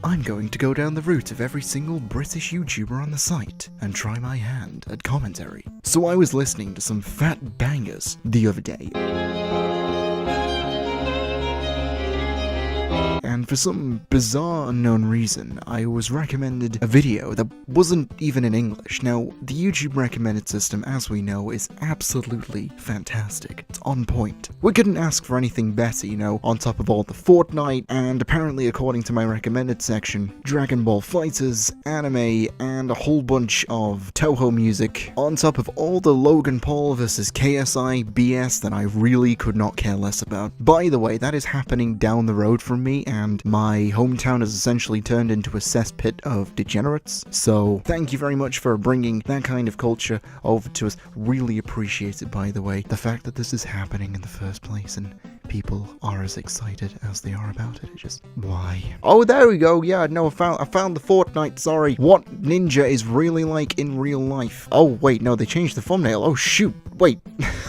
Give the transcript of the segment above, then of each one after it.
I'm going to go down the route of every single British YouTuber on the site and try my hand at commentary. So I was listening to some fat bangers the other day. And for some bizarre unknown reason, I was recommended a video that wasn't even in English. Now, the YouTube recommended system, as we know, is absolutely fantastic. It's on point. We couldn't ask for anything better, you know, on top of all the Fortnite, and apparently according to my recommended section, Dragon Ball FighterZ, anime, and a whole bunch of Toho music, on top of all the Logan Paul vs KSI BS that I really could not care less about. By the way, that is happening down the road from me, and my hometown has essentially turned into a cesspit of degenerates, so thank you very much for bringing that kind of culture over to us. Really appreciate it, by the way. The fact that this is happening in the first place and people are as excited as they are about it, just why? Oh, there we go. Yeah, no, I found the Fortnite. Sorry. What Ninja is really like in real life. Oh wait, no, they changed the thumbnail. Oh shoot. Wait,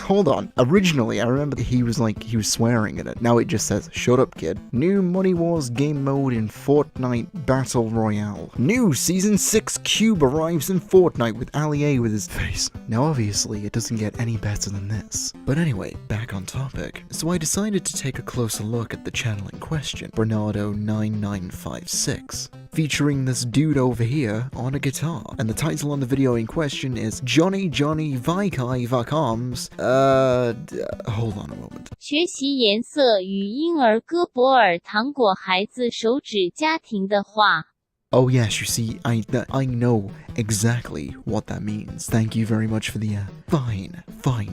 hold on. Originally, I remember he was swearing in it. Now it just says, "Shut up, kid." New Money Wars game mode in Fortnite Battle Royale. New Season 6 Cube arrives in Fortnite with Ali A with his face. Now obviously, it doesn't get any better than this. But anyway, back on topic. So I decided to take a closer look at the channel in question, Bernardo9956, featuring this dude over here on a guitar. And the title on the video in question is Johnny Vikai Vakams. Hold on a moment. 学习颜色与婴儿戈博尔糖果孩子手指家庭的话。 Oh yes, you see, I know exactly what that means. Thank you very much for the fine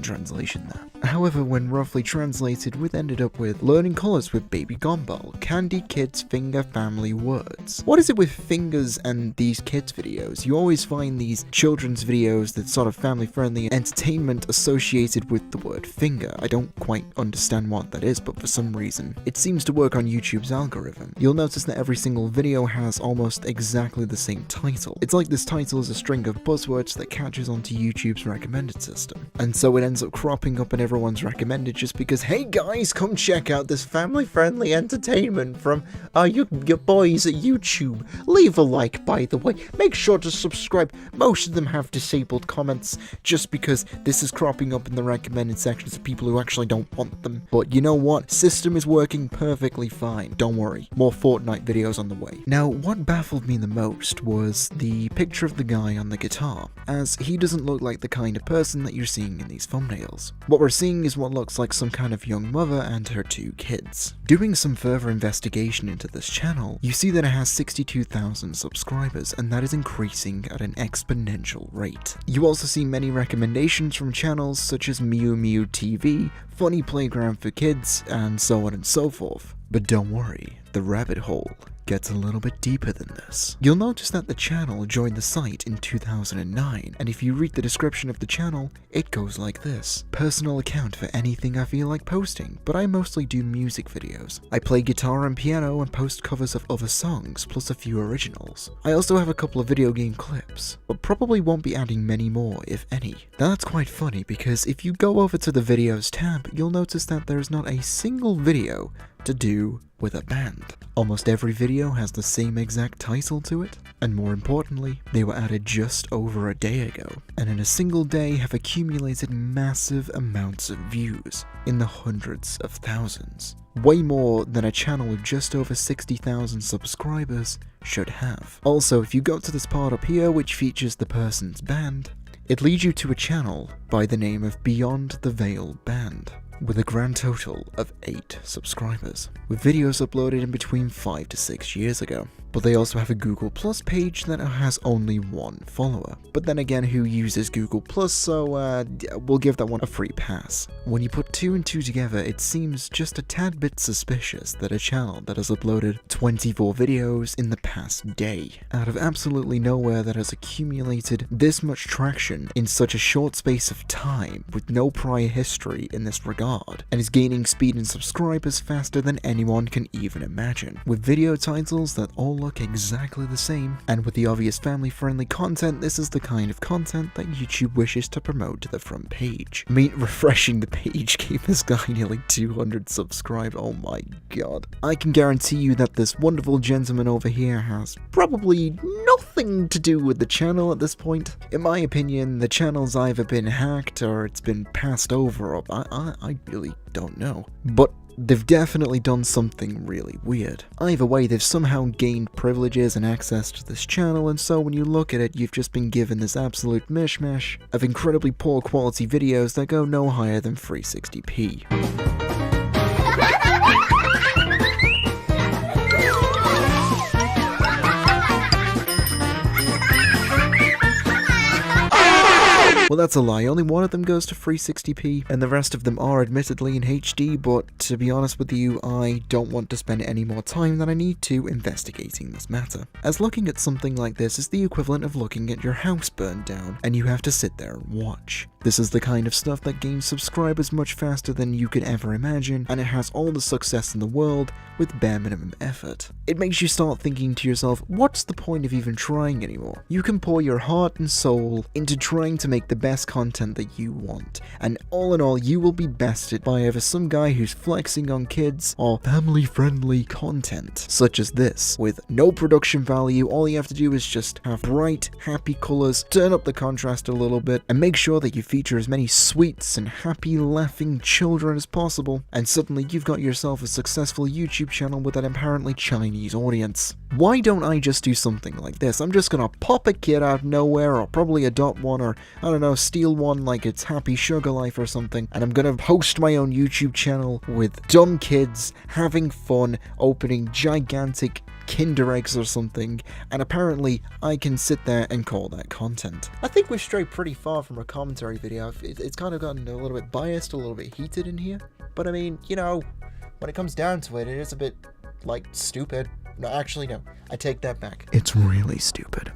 translation there. However, when roughly translated, we ended up with learning colors with Baby Gumball, Candy Kids Finger Family Words. What is it with fingers and these kids videos? You always find these children's videos that sort of family-friendly entertainment associated with the word finger. I don't quite understand what that is, but for some reason, it seems to work on YouTube's algorithm. You'll notice that every single video has almost exactly the same title. It's like this title is a string of buzzwords that catches onto YouTube's recommended system. And so it ends up cropping up in everyone's recommended just because, hey guys, come check out this family-friendly entertainment from your boys at YouTube. Leave a like, by the way. Make sure to subscribe. Most of them have disabled comments just because this is cropping up in the recommended sections of people who actually don't want them. But you know what? System is working perfectly fine. Don't worry. More Fortnite videos on the way. Now, what baffled me the most was the picture of the guy on the guitar, as he doesn't look like the kind of person that you're seeing in these thumbnails. What we're seeing is what looks like some kind of young mother and her two kids. Doing some further investigation into this channel, you see that it has 62,000 subscribers, and that is increasing at an exponential rate. You also see many recommendations from channels such as Mew Mew TV, Funny Playground for Kids, and so on and so forth. But don't worry, the rabbit hole gets a little bit deeper than this. You'll notice that the channel joined the site in 2009, and if you read the description of the channel, it goes like this. Personal account for anything I feel like posting, but I mostly do music videos. I play guitar and piano and post covers of other songs, plus a few originals. I also have a couple of video game clips, but probably won't be adding many more, if any. Now that's quite funny, because if you go over to the videos tab, you'll notice that there is not a single video to do with a band. Almost every video has the same exact title to it, and more importantly, they were added just over a day ago, and in a single day have accumulated massive amounts of views, in the hundreds of thousands. Way more than a channel with just over 60,000 subscribers should have. Also, if you go to this part up here which features the person's band, it leads you to a channel by the name of Beyond the Veil Band, with a grand total of 8 subscribers, with videos uploaded in between 5 to 6 years ago. But they also have a Google Plus page that has only 1 follower. But then again, who uses Google Plus, so we'll give that one a free pass. When you put 2 and 2 together, it seems just a tad bit suspicious that a channel that has uploaded 24 videos in the past day, out of absolutely nowhere, that has accumulated this much traction in such a short space of time with no prior history in this regard, and is gaining speed and subscribers faster than anyone can even imagine, with video titles that all all look exactly the same, and with the obvious family-friendly content, this is the kind of content that YouTube wishes to promote to the front page. I mean, refreshing the page gave this guy nearly 200 subscribers, oh my god. I can guarantee you that this wonderful gentleman over here has probably nothing to do with the channel at this point. In my opinion, the channel's either been hacked or it's been passed over, or I really don't know. But they've definitely done something really weird. Either way, they've somehow gained privileges and access to this channel, and so when you look at it, you've just been given this absolute mishmash of incredibly poor quality videos that go no higher than 360p. Well, that's a lie. Only one of them goes to 360p, and the rest of them are admittedly in HD, but to be honest with you, I don't want to spend any more time than I need to investigating this matter. As looking at something like this is the equivalent of looking at your house burned down, and you have to sit there and watch. This is the kind of stuff that gains subscribers much faster than you could ever imagine, and it has all the success in the world with bare minimum effort. It makes you start thinking to yourself, what's the point of even trying anymore? You can pour your heart and soul into trying to make the best content that you want, and all in all, you will be bested by either some guy who's flexing on kids or family-friendly content, such as this, with no production value. All you have to do is just have bright, happy colors, turn up the contrast a little bit, and make sure that you feature as many sweets and happy, laughing children as possible, and suddenly you've got yourself a successful YouTube channel with an apparently Chinese audience. Why don't I just do something like this? I'm just gonna pop a kid out of nowhere, or probably adopt one, or I don't know, steal one like it's Happy Sugar Life or something, and I'm gonna host my own YouTube channel with dumb kids having fun, opening gigantic Kinder eggs or something, and apparently I can sit there and call that content. I think we've strayed pretty far from a commentary video. It's kind of gotten a little bit biased, a little bit heated in here, but I mean, you know, when it comes down to it, it is a bit, like, stupid. No, actually, no. I take that back. It's really stupid.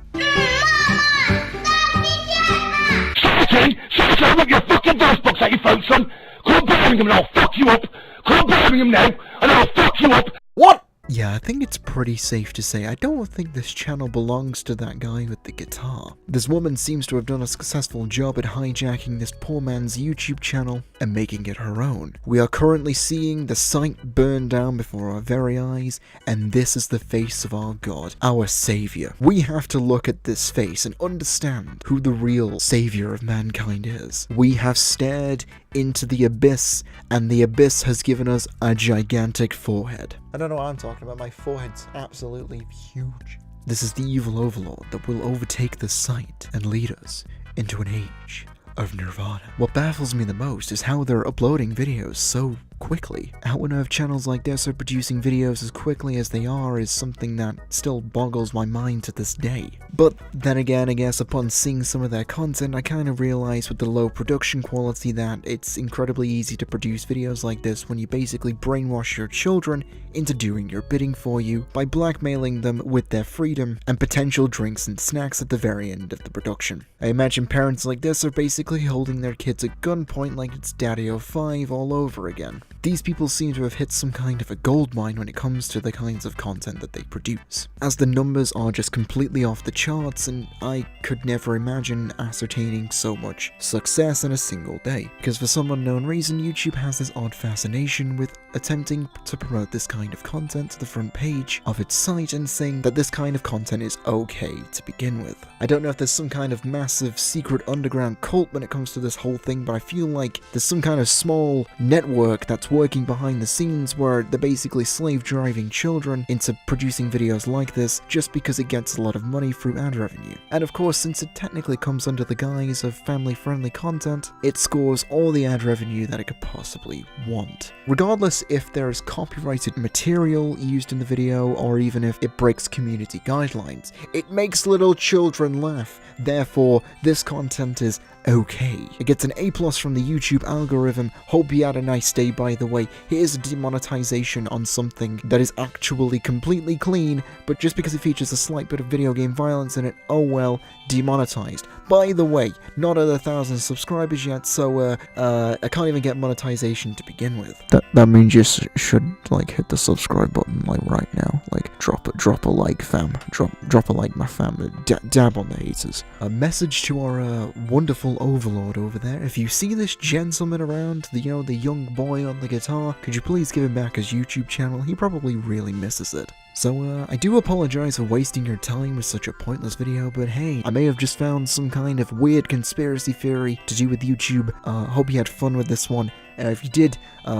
Shut up your fucking verse books at your phone, son! Come Birmingham and I'll fuck you up! Come Birmingham now, and I'll fuck you up! What? Yeah, I think it's pretty safe to say I don't think this channel belongs to that guy with the guitar. This woman seems to have done a successful job at hijacking this poor man's YouTube channel and making it her own. We are currently seeing the site burn down before our very eyes, and this is the face of our God, our savior. We have to look at this face and understand who the real savior of mankind is. We have stared into the abyss, and the abyss has given us a gigantic forehead. I don't know what I'm talking about, my forehead's absolutely huge. This is the evil overlord that will overtake the site and lead us into an age of nirvana. What baffles me the most is how they're uploading videos so quickly. How on earth channels like this are producing videos as quickly as they are is something that still boggles my mind to this day. But then again, I guess upon seeing some of their content, I kind of realized with the low production quality that it's incredibly easy to produce videos like this when you basically brainwash your children into doing your bidding for you by blackmailing them with their freedom and potential drinks and snacks at the very end of the production. I imagine parents like this are basically holding their kids at gunpoint like it's Daddy-O-5 all over again. These people seem to have hit some kind of a goldmine when it comes to the kinds of content that they produce, as the numbers are just completely off the charts, and I could never imagine ascertaining so much success in a single day, because for some unknown reason YouTube has this odd fascination with attempting to promote this kind of content to the front page of its site and saying that this kind of content is okay to begin with. I don't know if there's some kind of massive secret underground cult when it comes to this whole thing, but I feel like there's some kind of small network that's working behind the scenes where they're basically slave driving children into producing videos like this just because it gets a lot of money through ad revenue. And of course, since it technically comes under the guise of family friendly content, it scores all the ad revenue that it could possibly want. Regardless if there is copyrighted material used in the video or even if it breaks community guidelines, it makes little children laugh. Therefore, this content is okay. It gets an A+ from the YouTube algorithm. Hope you had a nice day, by the way. Here's a demonetization on something that is actually completely clean, but just because it features a slight bit of video game violence in it, oh well, demonetized. By the way, not at 1,000 subscribers yet, so I can't even get monetization to begin with. That means you should like hit the subscribe button like right now. Like drop a like, fam. Drop a like, my fam. Dab on the haters. A message to our wonderful overlord over there. If you see this gentleman around, the young boy on the guitar, could you please give him back his YouTube channel? He probably really misses it. So, I do apologize for wasting your time with such a pointless video, but hey, I may have just found some kind of weird conspiracy theory to do with YouTube. Hope you had fun with this one. If you did,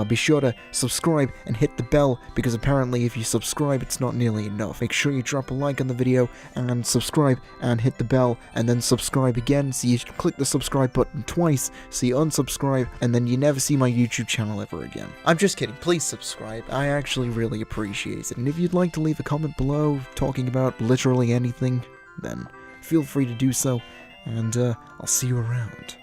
be sure to subscribe and hit the bell, because apparently if you subscribe, it's not nearly enough. Make sure you drop a like on the video, and subscribe, and hit the bell, and then subscribe again, so you click the subscribe button twice, so you unsubscribe, and then you never see my YouTube channel ever again. I'm just kidding, please subscribe. I actually really appreciate it, and if you'd like to leave a comment below, talking about literally anything, then feel free to do so, and I'll see you around.